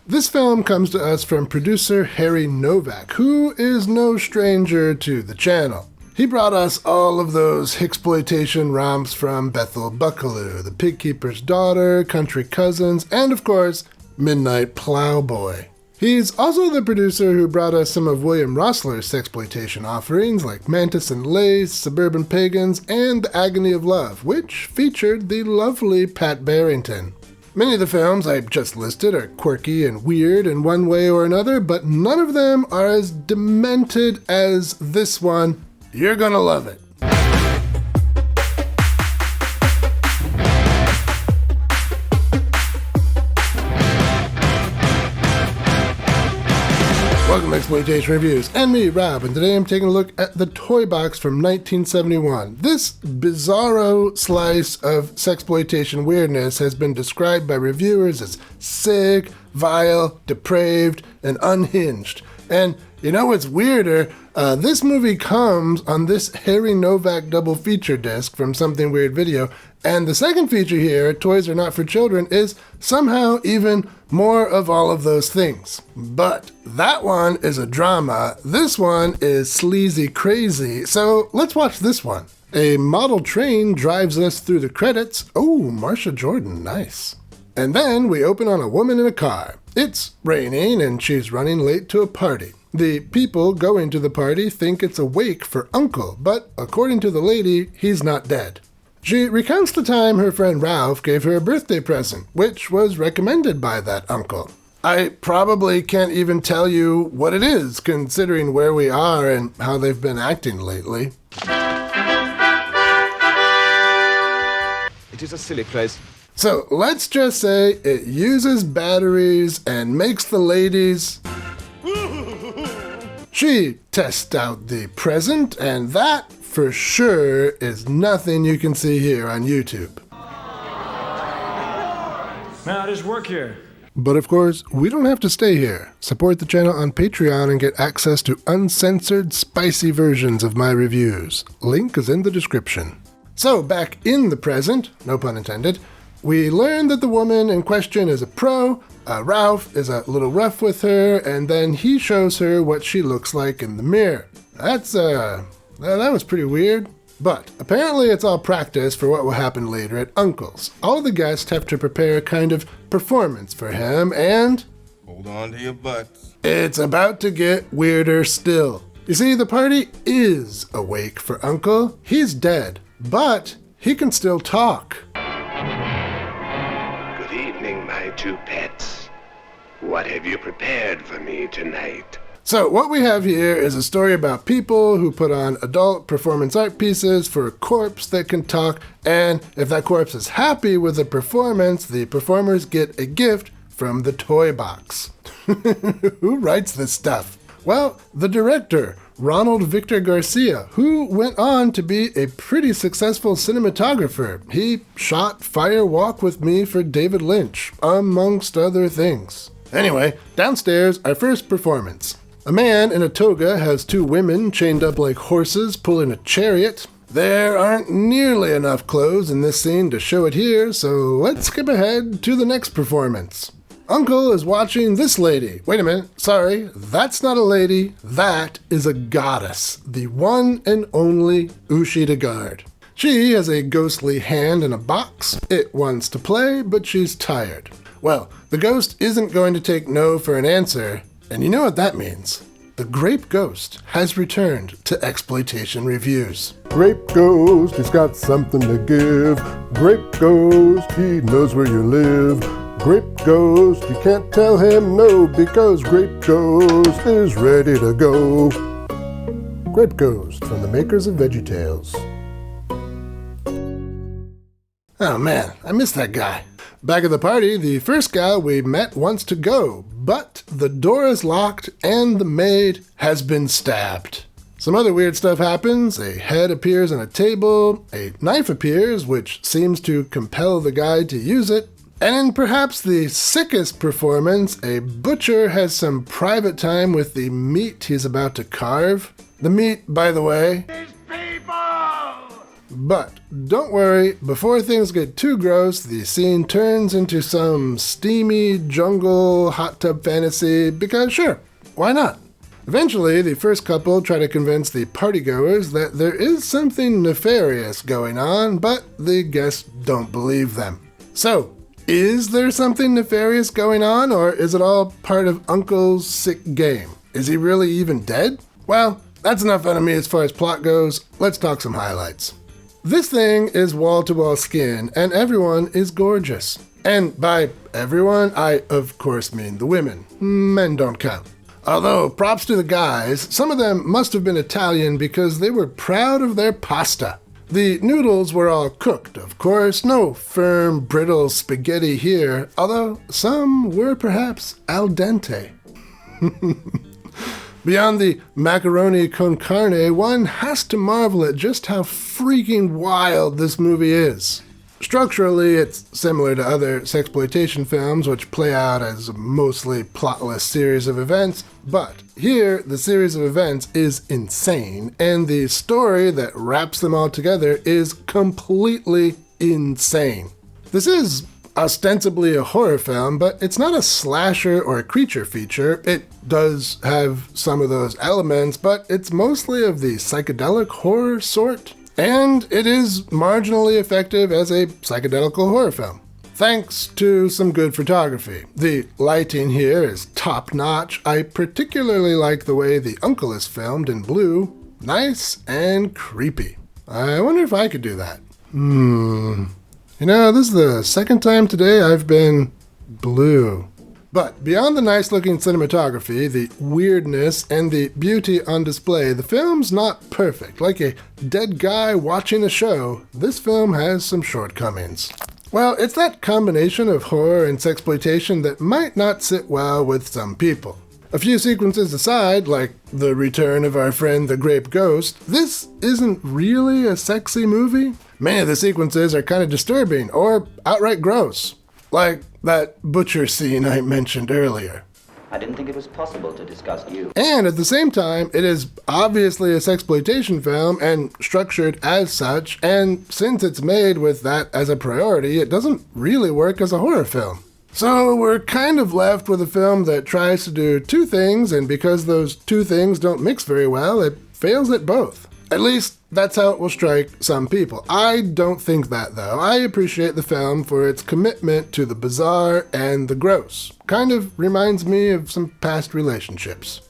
This film comes to us from producer Harry Novak, who is no stranger to the channel. He brought us all of those hicksploitation romps from Bethel Buckaloo, The Pigkeeper's Daughter, Country Cousins, and of course, Midnight Plowboy. He's also the producer who brought us some of William Rossler's sexploitation offerings like Mantis and Lace, Suburban Pagans, and The Agony of Love, which featured the lovely Pat Barrington. Many of the films I just listed are quirky and weird in one way or another, but none of them are as demented as this one. You're gonna love it. Welcome to Exploitation Reviews, and me, Rob, and today I'm taking a look at The Toy Box from 1971. This bizarro slice of sexploitation weirdness has been described by reviewers as sick, vile, depraved, and unhinged. And you know what's weirder? This movie comes on this Harry Novak double feature disc from Something Weird Video, and the second feature here, Toys Are Not for Children, is somehow even more of all of those things. But that one is a drama, this one is sleazy crazy, so let's watch this one. A model train drives us through the credits. Oh, Marsha Jordan, nice. And then we open on a woman in a car. It's raining and she's running late to a party. The people going to the party think it's a wake for Uncle, but according to the lady, he's not dead. She recounts the time her friend Ralph gave her a birthday present, which was recommended by that uncle. I probably can't even tell you what it is, considering where we are and how they've been acting lately. It is a silly place. So let's just say it uses batteries and makes the ladies... She tests out the present, and that, for sure, is nothing you can see here on YouTube. Man, I just work here. But of course, we don't have to stay here. Support the channel on Patreon and get access to uncensored, spicy versions of my reviews. Link is in the description. So, back in the present, no pun intended, we learn that the woman in question is a pro, Ralph is a little rough with her, and then he shows her what she looks like in the mirror. That was pretty weird. But apparently it's all practice for what will happen later at Uncle's. All the guests have to prepare a kind of performance for him, and... hold on to your butts. It's about to get weirder still. You see, the party is awake for Uncle. He's dead, but he can still talk. Good evening, my two pets. What have you prepared for me tonight? So what we have here is a story about people who put on adult performance art pieces for a corpse that can talk, and if that corpse is happy with the performance, the performers get a gift from the toy box. Who writes this stuff? Well, the director, Ronald Víctor García, who went on to be a pretty successful cinematographer. He shot Fire Walk with Me for David Lynch, amongst other things. Anyway, downstairs, our first performance. A man in a toga has two women chained up like horses pulling a chariot. There aren't nearly enough clothes in this scene to show it here, so let's skip ahead to the next performance. Uncle is watching this lady. Wait a minute, sorry, that's not a lady, that is a goddess, the one and only Uschi Digard. She has a ghostly hand in a box. It wants to play, but she's tired. Well, the ghost isn't going to take no for an answer, and you know what that means. The Grape Ghost has returned to Exploitation Reviews. Grape Ghost, he's got something to give. Grape Ghost, he knows where you live. Grape Ghost, you can't tell him no, because Grape Ghost is ready to go. Grape Ghost, from the makers of VeggieTales. Oh man, I missed that guy. Back at the party, the first guy we met wants to go, but the door is locked and the maid has been stabbed. Some other weird stuff happens. A head appears on a table, a knife appears, which seems to compel the guy to use it, and in perhaps the sickest performance, a butcher has some private time with the meat he's about to carve. The meat, by the way... But don't worry, before things get too gross, the scene turns into some steamy jungle hot tub fantasy because sure, why not? Eventually, the first couple try to convince the partygoers that there is something nefarious going on, but the guests don't believe them. So, is there something nefarious going on, or is it all part of Uncle's sick game? Is he really even dead? Well, that's enough out of me as far as plot goes. Let's talk some highlights. This thing is wall-to-wall skin, and everyone is gorgeous. And by everyone, I of course mean the women. Men don't count. Although, props to the guys, some of them must have been Italian because they were proud of their pasta. The noodles were all cooked, of course, no firm, brittle spaghetti here, although some were perhaps al dente. Beyond the macaroni con carne, one has to marvel at just how freaking wild this movie is. Structurally, it's similar to other sexploitation films, which play out as a mostly plotless series of events, but here, the series of events is insane, and the story that wraps them all together is completely insane. This is ostensibly a horror film, but it's not a slasher or a creature feature. It does have some of those elements, but it's mostly of the psychedelic horror sort. And it is marginally effective as a psychedelical horror film, thanks to some good photography. The lighting here is top-notch. I particularly like the way the uncle is filmed in blue. Nice and creepy. I wonder if I could do that. You know, this is the second time today I've been blue. But beyond the nice-looking cinematography, the weirdness, and the beauty on display, the film's not perfect. Like a dead guy watching a show, this film has some shortcomings. Well, it's that combination of horror and sexploitation that might not sit well with some people. A few sequences aside, like the return of our friend the Grape Ghost, this isn't really a sexy movie. Many of the sequences are kind of disturbing or outright gross. Like that butcher scene I mentioned earlier. I didn't think it was possible to discuss you. And at the same time, it is obviously a sexploitation film and structured as such, and since it's made with that as a priority, it doesn't really work as a horror film. So we're kind of left with a film that tries to do two things, and because those two things don't mix very well, it fails at both. At least, that's how it will strike some people. I don't think that, though. I appreciate the film for its commitment to the bizarre and the gross. Kind of reminds me of some past relationships.